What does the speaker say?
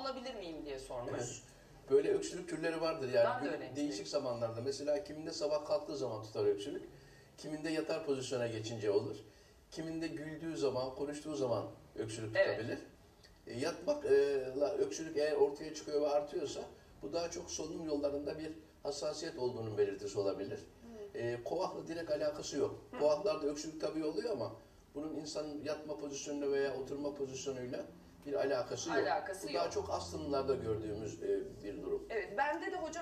olabilir miyim diye sormuş. Evet. Böyle öksürük türleri vardır Ben de yani öyleyim. değişik zamanlarda. Mesela kiminde sabah kalktığı zaman tutar öksürük, kiminde yatar pozisyona geçince olur, kiminde güldüğü zaman, konuştuğu zaman öksürük tutabilir. Yatmakla öksürük eğer ortaya çıkıyor ve artıyorsa bu daha çok solunum yollarında bir hassasiyet olduğunun belirtisi olabilir. Kovakla direkt alakası yok. Kovaklarda öksürük tabii oluyor ama bunun insanın yatma pozisyonuyla veya oturma pozisyonuyla bir alakası yok. Bu daha çok astımlarda gördüğümüz bir durum. Evet, bende de hocam